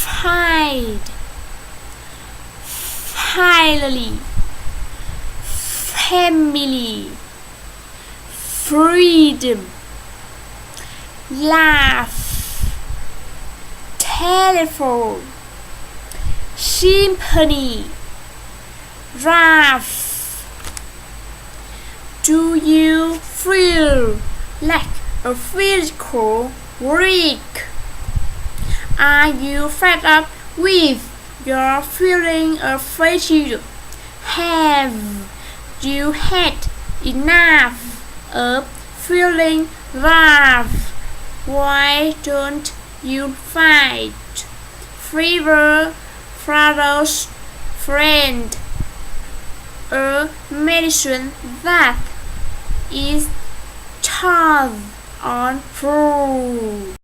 find, finally, family, freedom, laugh, telephone, symphony, laugh. Do you feel like a physical wreck? Are you fed up with your feeling of fatigue? Have you had enough of feeling rough? Why don't you find fever, flowers, friend, a medicine that is charged on fruit?